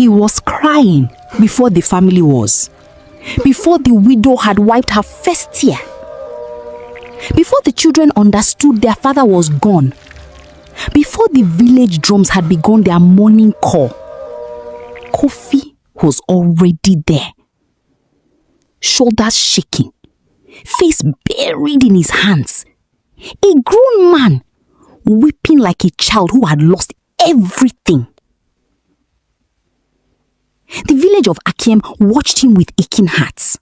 He was crying before the family was. Before the widow had wiped her first tear. Before the children understood their father was gone. Before the village drums had begun their morning call. Kofi was already there. Shoulders shaking. Face buried in his hands. A grown man, weeping like a child who had lost everything. The village of Akiem watched him with aching hearts.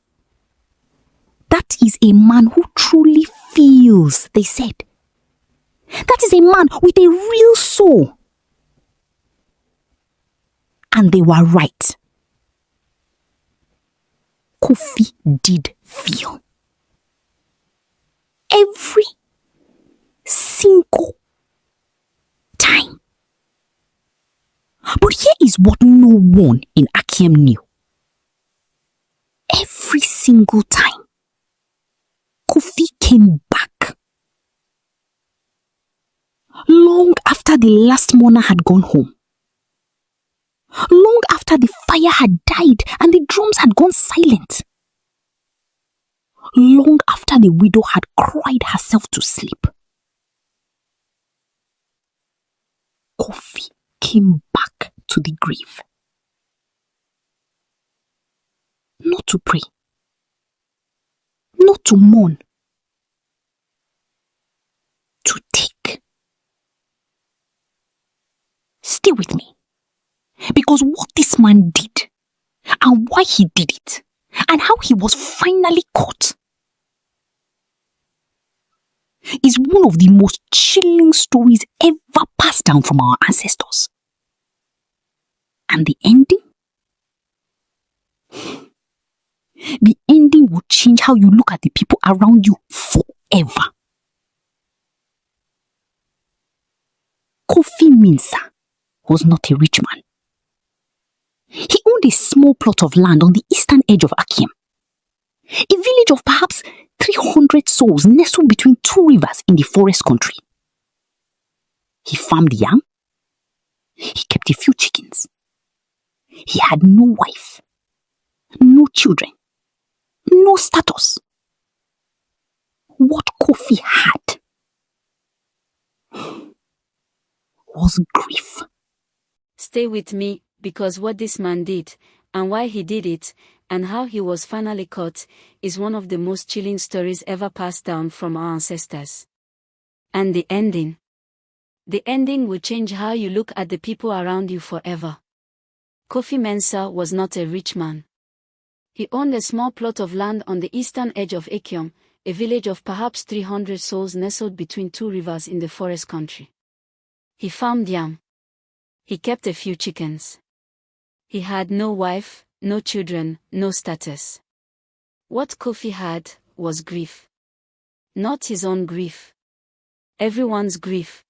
That is a man who truly feels, they said. That is a man with a real soul. And they were right. Kofi did feel. Every single time. But here is what no one in Akiem knew. Every single time, Kofi came back. Long after the last mourner had gone home. Long after the fire had died and the drums had gone silent. Long after the widow had cried herself to sleep. Kofi came back to the grave. Not to pray. Not to mourn. To take. Stay with me. Because what this man did, and why he did it, and how he was finally caught, is one of the most chilling stories ever passed down from our ancestors. And the ending? The ending will change how you look at the people around you forever. Kofi Mensah was not a rich man. He owned a small plot of land on the eastern edge of Akiem. A village of perhaps 300 souls nestled between two rivers in the forest country. He farmed yam. He kept a few chickens. He had no wife, no children, no status. What Kofi had was grief. Stay with me, because what this man did, and why he did it, and how he was finally caught, is one of the most chilling stories ever passed down from our ancestors. And the ending. The ending will change how you look at the people around you forever. Kofi Mensah was not a rich man. He owned a small plot of land on the eastern edge of Akiem, a village of perhaps 300 souls nestled between two rivers in the forest country. He farmed yam. He kept a few chickens. He had no wife, no children, no status. What Kofi had was grief. Not his own grief. Everyone's grief.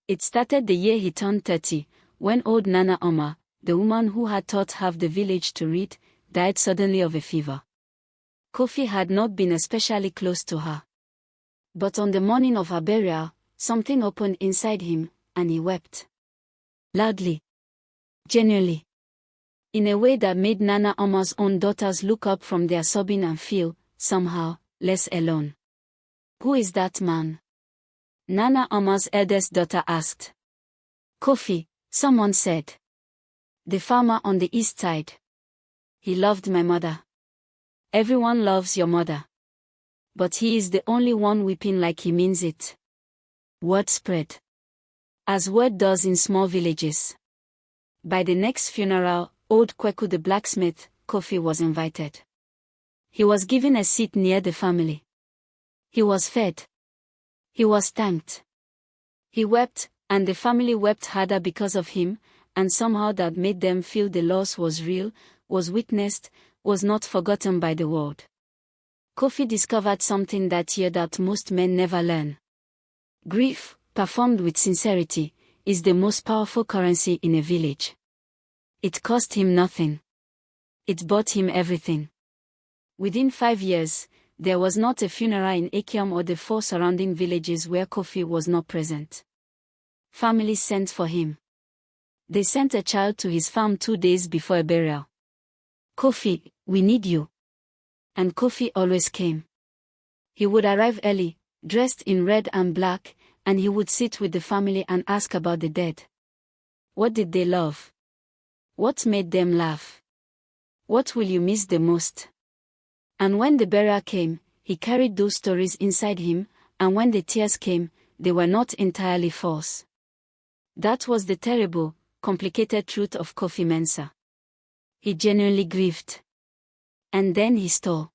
It started the year he turned 30, when old Nana Oma, the woman who had taught half the village to read, died suddenly of a fever. Kofi had not been especially close to her. But on the morning of her burial, something opened inside him, and he wept. Loudly. Genuinely. In a way that made Nana Oma's own daughters look up from their sobbing and feel, somehow, less alone. Who is that man? Nana Oma's eldest daughter asked. Kofi, someone said. The farmer on the east side. He loved my mother. Everyone loves your mother. But he is the only one weeping like he means it. Word spread. As word does in small villages. By the next funeral, old Kweku the blacksmith, Kofi was invited. He was given a seat near the family. He was fed. He was thanked. He wept, and the family wept harder because of him, and somehow that made them feel the loss was real, was witnessed, was not forgotten by the world. Kofi discovered something that year that most men never learn. Grief, performed with sincerity, is the most powerful currency in a village. It cost him nothing. It bought him everything. Within 5 years, there was not a funeral in Akiem or the 4 surrounding villages where Kofi was not present. Families sent for him. They sent a child to his farm 2 days before a burial. "Kofi, we need you." And Kofi always came. He would arrive early, dressed in red and black, and he would sit with the family and ask about the dead. What did they love? What made them laugh? What will you miss the most? And when the burial came, he carried those stories inside him, and when the tears came, they were not entirely false. That was the terrible, complicated truth of Kofi Mensah. He genuinely grieved. And then he stole.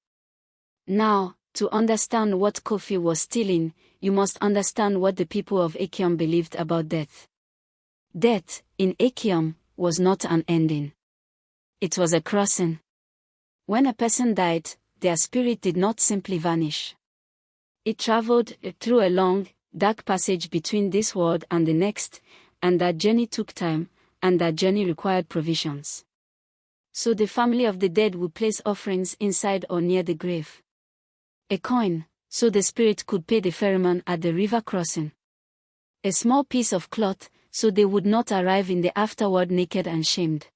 Now, to understand what Kofi was stealing, you must understand what the people of Akyem believed about death. Death, in Akyem, was not an ending. It was a crossing. When a person died, their spirit did not simply vanish. It traveled through a long, dark passage between this world and the next, and that journey took time, and that journey required provisions. So the family of the dead would place offerings inside or near the grave. A coin, so the spirit could pay the ferryman at the river crossing. A small piece of cloth, so they would not arrive in the afterworld naked and shamed.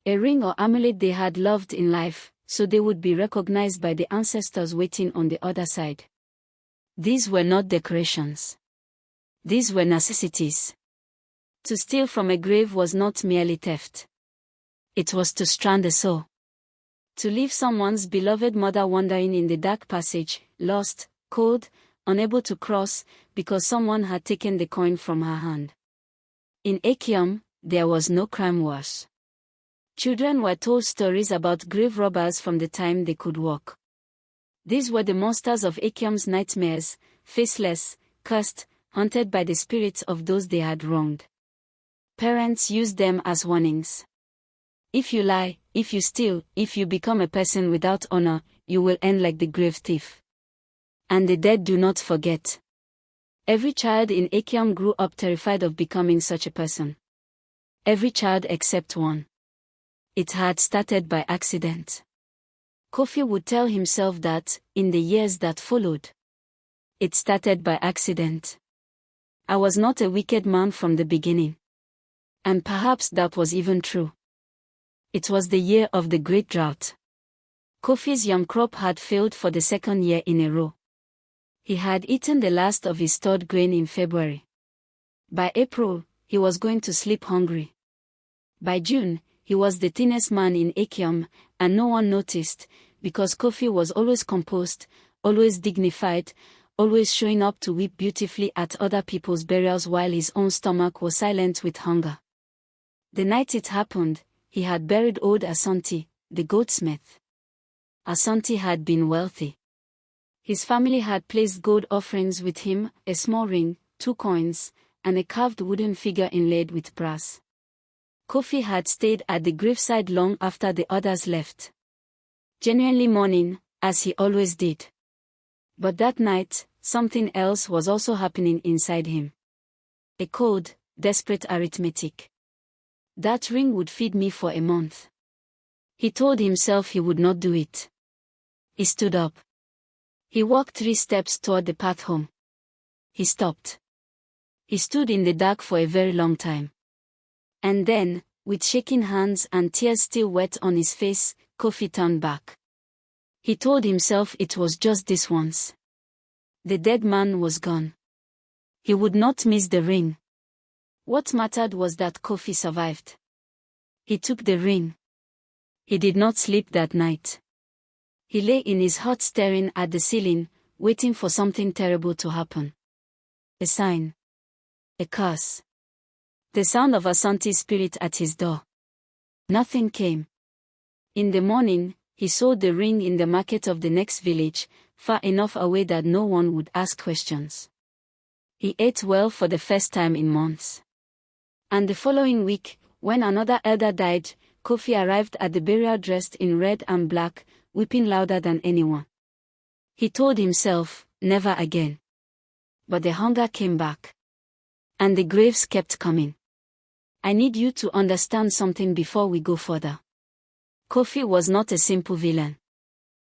A ring or amulet they had loved in life, so they would be recognized by the ancestors waiting on the other side. These were not decorations. These were necessities. To steal from a grave was not merely theft. It was to strand a soul. To leave someone's beloved mother wandering in the dark passage, lost, cold, unable to cross, because someone had taken the coin from her hand. In Akyem, there was no crime worse. Children were told stories about grave robbers from the time they could walk. These were the monsters of Akyem's nightmares, faceless, cursed, haunted by the spirits of those they had wronged. Parents used them as warnings. If you lie, if you steal, if you become a person without honor, you will end like the grave thief. And the dead do not forget. Every child in Akyem grew up terrified of becoming such a person. Every child except one. It had started by accident. Kofi would tell himself that, in the years that followed, it started by accident. I was not a wicked man from the beginning. And perhaps that was even true. It was the year of the great drought. Kofi's yam crop had failed for the second year in a row. He had eaten the last of his stored grain in February. By April, he was going to sleep hungry. By June, he was the thinnest man in Akyem, and no one noticed, because Kofi was always composed, always dignified, always showing up to weep beautifully at other people's burials while his own stomach was silent with hunger. The night it happened, he had buried old Asante, the goldsmith. Asante had been wealthy. His family had placed gold offerings with him, a small ring, 2 coins, and a carved wooden figure inlaid with brass. Kofi had stayed at the graveside long after the others left, genuinely mourning, as he always did. But that night, something else was also happening inside him. A cold, desperate arithmetic. That ring would feed me for a month. He told himself he would not do it. He stood up. He walked 3 steps toward the path home. He stopped. He stood in the dark for a very long time. And then, with shaking hands and tears still wet on his face, Kofi turned back. He told himself it was just this once. The dead man was gone. He would not miss the ring. What mattered was that Kofi survived. He took the ring. He did not sleep that night. He lay in his hut staring at the ceiling, waiting for something terrible to happen. A sign. A curse. The sound of Asante's spirit at his door. Nothing came. In the morning, he sold the ring in the market of the next village, far enough away that no one would ask questions. He ate well for the first time in months. And the following week, when another elder died, Kofi arrived at the burial dressed in red and black, weeping louder than anyone. He told himself, never again. But the hunger came back. And the graves kept coming. I need you to understand something before we go further. Kofi was not a simple villain.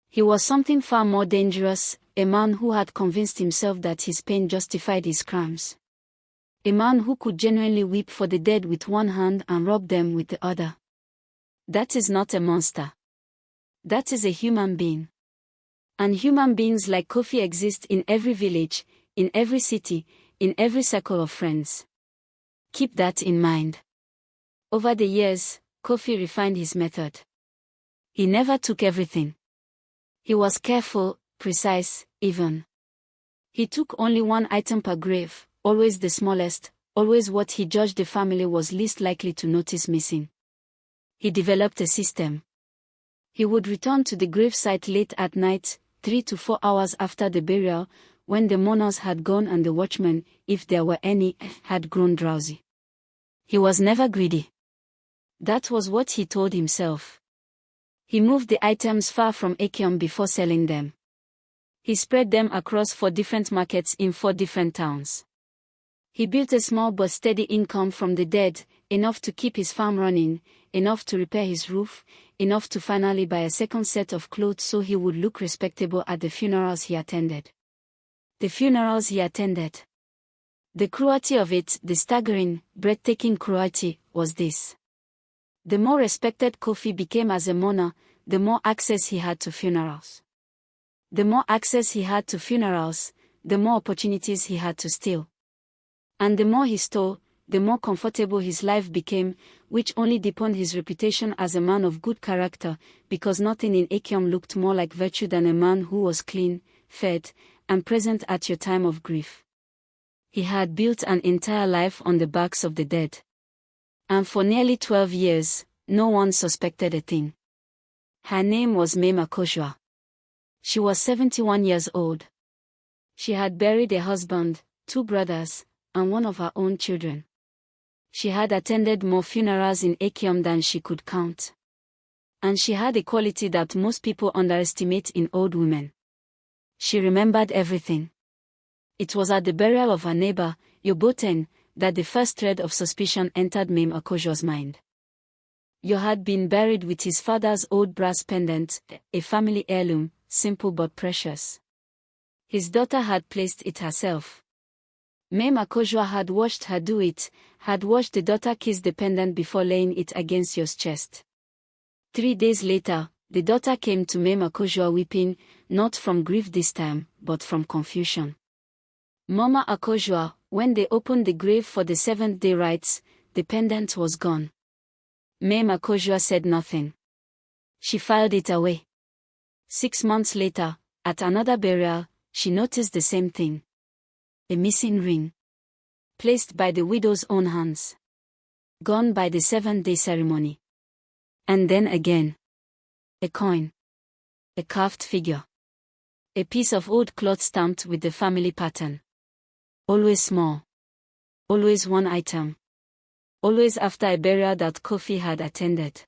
He was something far more dangerous, a man who had convinced himself that his pain justified his crimes. A man who could genuinely weep for the dead with one hand and rub them with the other. That is not a monster. That is a human being. And human beings like Kofi exist in every village, in every city, in every circle of friends. Keep that in mind. Over the years, Kofi refined his method. He never took everything. He was careful, precise, even. He took only one item per grave, always the smallest, always what he judged the family was least likely to notice missing. He developed a system. He would return to the gravesite late at night, 3 to 4 hours after the burial, when the mourners had gone and the watchmen, if there were any, had grown drowsy. He was never greedy. That was what he told himself. He moved the items far from Achium before selling them. He spread them across 4 different markets in 4 different towns. He built a small but steady income from the dead, enough to keep his farm running, enough to repair his roof, enough to finally buy a second set of clothes so he would look respectable at the funerals he attended. The funerals he attended. The cruelty of it, the staggering, breathtaking cruelty, was this. The more respected Kofi became as a mourner, the more access he had to funerals. The more access he had to funerals, the more opportunities he had to steal. And the more he stole, the more comfortable his life became, which only deepened his reputation as a man of good character, because nothing in Achium looked more like virtue than a man who was clean, fed, and present at your time of grief. He had built an entire life on the backs of the dead. And for nearly 12 years, no one suspected a thing. Her name was Mema Koshua. She was 71 years old. She had buried a husband, 2 brothers, and one of her own children. She had attended more funerals in Achium than she could count. And she had a quality that most people underestimate in old women. She remembered everything. It was at the burial of her neighbor, you.This, that the first thread of suspicion entered Mema Koshua's mind. You had been buried with his father's old brass pendant, a family heirloom, simple but precious. His daughter had placed it herself. Mema Koshua had watched her do it, had watched the daughter kiss the pendant before laying it against your chest. 3 days later, the daughter came to Mema Koshua weeping, not from grief this time, but from confusion. Mama Akoshua, when they opened the grave for the 7th-day rites, the pendant was gone. Mema Koshua said nothing. She filed it away. 6 months later, at another burial, she noticed the same thing. A missing ring. Placed by the widow's own hands. Gone by the 7th-day ceremony. And then again. A coin. A carved figure. A piece of old cloth stamped with the family pattern. Always small. Always one item. Always after a burial that Kofi had attended.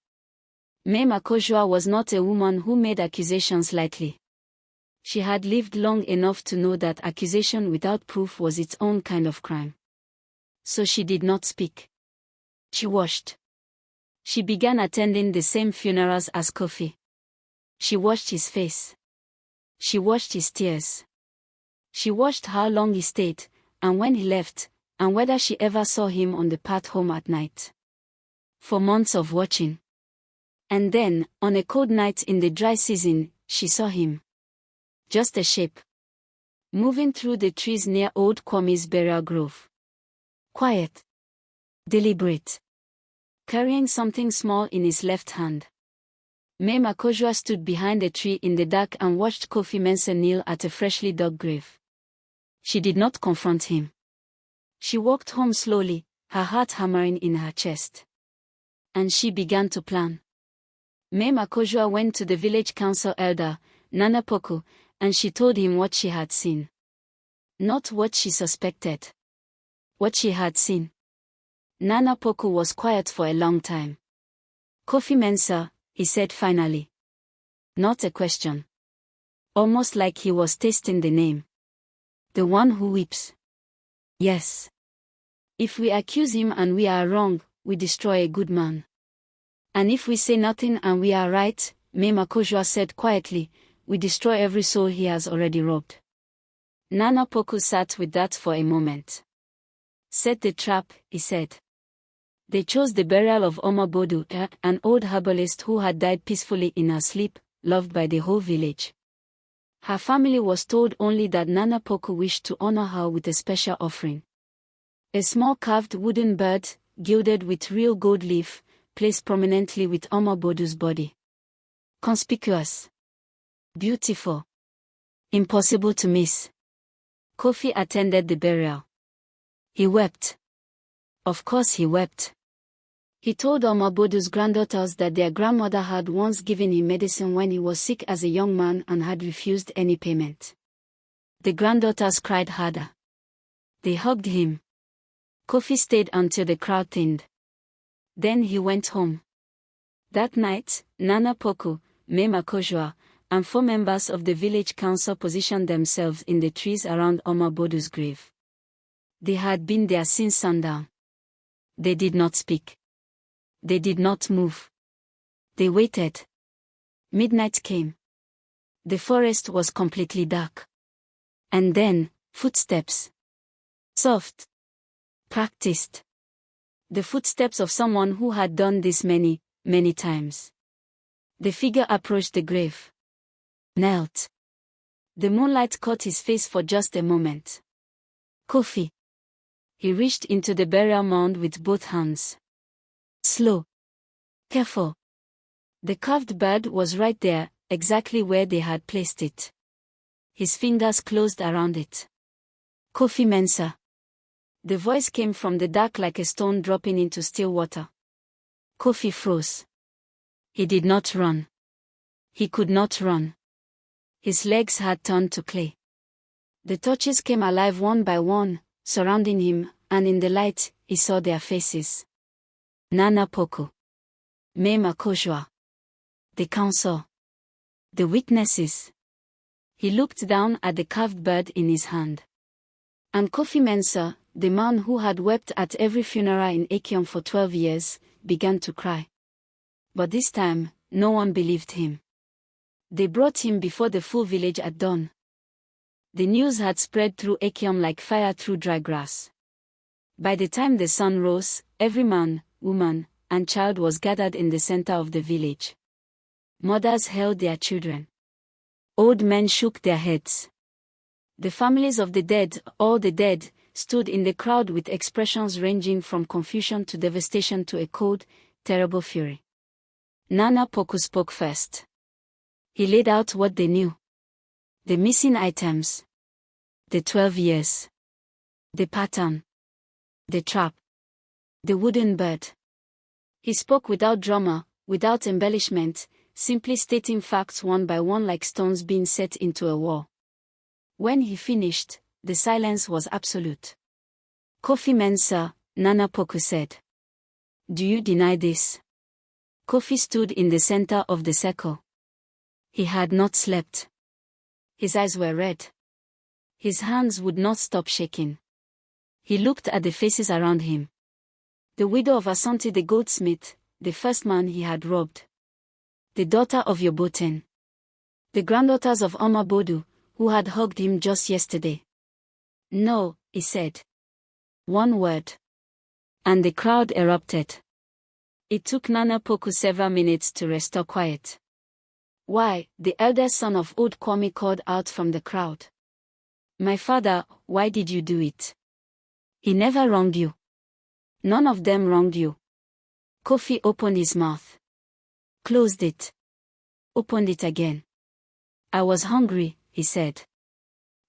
Mema Koshua was not a woman who made accusations lightly. She had lived long enough to know that accusation without proof was its own kind of crime. So she did not speak. She watched. She began attending the same funerals as Kofi. She watched his face. She watched his tears. She watched how long he stayed, and when he left, and whether she ever saw him on the path home at night. For months of watching. And then, on a cold night in the dry season, she saw him. Just a shape. Moving through the trees near old Kwame's burial grove. Quiet. Deliberate. Carrying something small in his left hand. Mema Koshua stood behind a tree in the dark and watched Kofi Mensah kneel at a freshly dug grave. She did not confront him. She walked home slowly, her heart hammering in her chest. And she began to plan. Mema Koshua went to the village council elder, Nana Poku, and she told him what she had seen. Not what she suspected. What she had seen. Nana Poku was quiet for a long time. Kofi Mensah, he said finally. Not a question. Almost like he was tasting the name. The one who weeps. Yes. If we accuse him and we are wrong, we destroy a good man. And if we say nothing and we are right, Mema Koshua said quietly, we destroy every soul he has already robbed. Nana Poku sat with that for a moment. set the trap, he said. They chose the burial of Omobodu, an old herbalist who had died peacefully in her sleep, loved by the whole village. Her family was told only that Nana Poku wished to honor her with a special offering. A small carved wooden bird, gilded with real gold leaf, placed prominently with Omobodu's body. Conspicuous. Beautiful. Impossible to miss. Kofi attended the burial. He wept. Of course he wept. He told Omobodu's granddaughters that their grandmother had once given him medicine when he was sick as a young man and had refused any payment. The granddaughters cried harder. They hugged him. Kofi stayed until the crowd thinned. Then he went home. That night, Nana Poku, Mema Kojua, and 4 members of the village council positioned themselves in the trees around Omobodu's grave. They had been there since sundown. They did not speak. They did not move. They waited. Midnight came. The forest was completely dark. And then, footsteps. Soft. Practiced. The footsteps of someone who had done this many, many times. The figure approached the grave. Knelt. The moonlight caught his face for just a moment. Kofi. He reached into the burial mound with both hands. Slow. Careful. The carved bird was right there, exactly where they had placed it. His fingers closed around it. Kofi Mensah. The voice came from the dark like a stone dropping into still water. Kofi froze. He did not run. He could not run. His legs had turned to clay. The torches came alive one by one, surrounding him, and in the light, he saw their faces. Nana Poku. Mema Kojua. The council. The witnesses. He looked down at the carved bird in his hand. And Kofi Mensah, the man who had wept at every funeral in Akyem for 12 years, began to cry. But this time, no one believed him. They brought him before the full village at dawn. The news had spread through Akyem like fire through dry grass. By the time the sun rose, every man, woman, and child was gathered in the center of the village. Mothers held their children. Old men shook their heads. The families of the dead, all the dead, stood in the crowd with expressions ranging from confusion to devastation to a cold, terrible fury. Nana Poku spoke first. He laid out what they knew. The missing items. The 12 years. The pattern. The trap. The wooden bird. He spoke without drama, without embellishment, simply stating facts one by one like stones being set into a wall. When he finished, the silence was absolute. Kofi Mensah, Nana Poku said. Do you deny this? Kofi stood in the center of the circle. He had not slept. His eyes were red. His hands would not stop shaking. He looked at the faces around him. The widow of Asante the goldsmith, the first man he had robbed. The daughter of Yoboten. The granddaughters of Omobodu, who had hugged him just yesterday. No, he said. One word. And the crowd erupted. It took Nana Poku several minutes to restore quiet. Why, the eldest son of Old Kwame called out from the crowd. My father, why did you do it? He never wronged you. None of them wronged you. Kofi opened his mouth. Closed it. Opened it again. I was hungry, he said.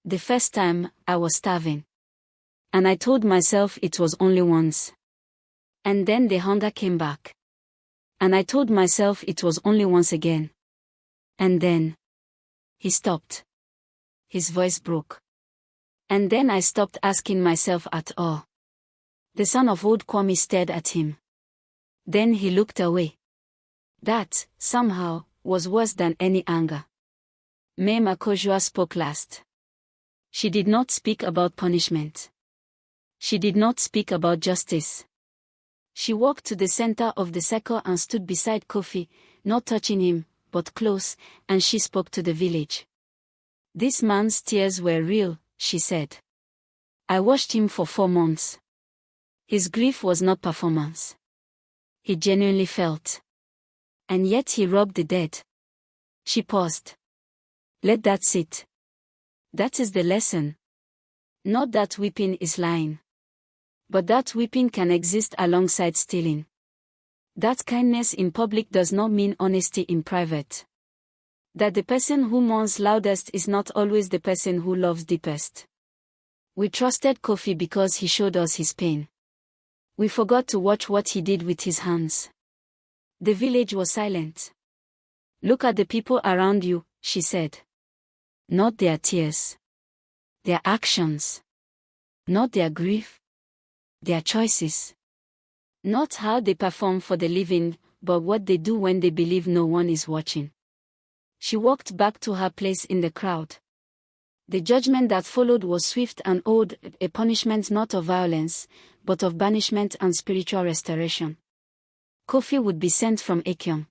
The first time, I was starving. And I told myself it was only once. And then the hunger came back. And I told myself it was only once again. And then... He stopped. His voice broke. And then I stopped asking myself at all. The son of Old Kwame stared at him. Then he looked away. That, somehow, was worse than any anger. Mema Kojua spoke last. She did not speak about punishment. She did not speak about justice. She walked to the center of the circle and stood beside Kofi, not touching him, but close, and she spoke to the village. This man's tears were real, she said. I watched him for 4 months. His grief was not performance. He genuinely felt. And yet he robbed the dead. She paused. Let that sit. That is the lesson. Not that weeping is lying. But that weeping can exist alongside stealing. That kindness in public does not mean honesty in private. That the person who mourns loudest is not always the person who loves deepest. We trusted Kofi because he showed us his pain. We forgot to watch what he did with his hands. The village was silent. Look at the people around you, she said. Not their tears. Their actions. Not their grief. Their choices. Not how they perform for the living, but what they do when they believe no one is watching. She walked back to her place in the crowd. The judgment that followed was swift and old, a punishment not of violence, but of banishment and spiritual restoration. Kofi would be sent from Akim.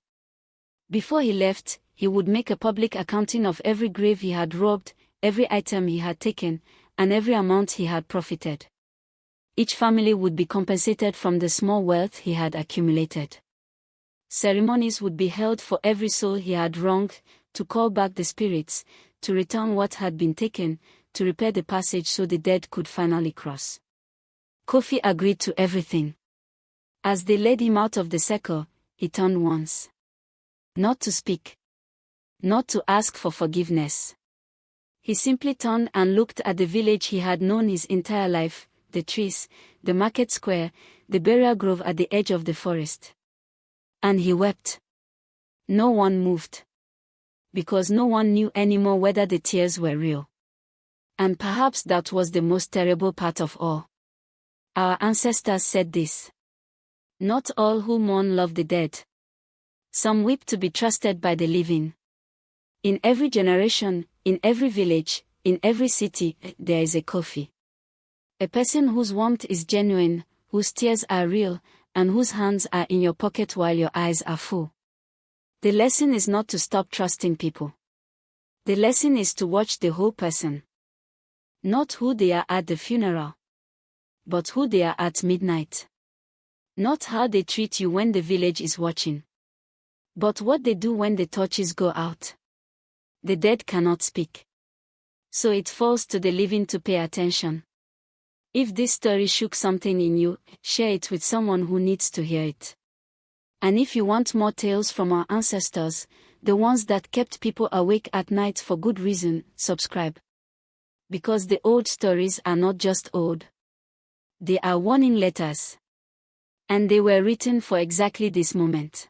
Before he left, he would make a public accounting of every grave he had robbed, every item he had taken, and every amount he had profited. Each family would be compensated from the small wealth he had accumulated. Ceremonies would be held for every soul he had wronged, to call back the spirits, to return what had been taken, to repair the passage so the dead could finally cross. Kofi agreed to everything. As they led him out of the circle, he turned once. Not to speak. Not to ask for forgiveness. He simply turned and looked at the village he had known his entire life, the trees, the market square, the burial grove at the edge of the forest. And he wept. No one moved. Because no one knew anymore whether the tears were real. And perhaps that was the most terrible part of all. Our ancestors said this. Not all who mourn love the dead. Some weep to be trusted by the living. In every generation, in every village, in every city, there is a Kofi. A person whose warmth is genuine, whose tears are real, and whose hands are in your pocket while your eyes are full. The lesson is not to stop trusting people. The lesson is to watch the whole person. Not who they are at the funeral. But who they are at midnight. Not how they treat you when the village is watching. But what they do when the torches go out. The dead cannot speak. So it falls to the living to pay attention. If this story shook something in you, share it with someone who needs to hear it. And if you want more tales from our ancestors, the ones that kept people awake at night for good reason, subscribe. Because the old stories are not just old. They are warning letters. And they were written for exactly this moment.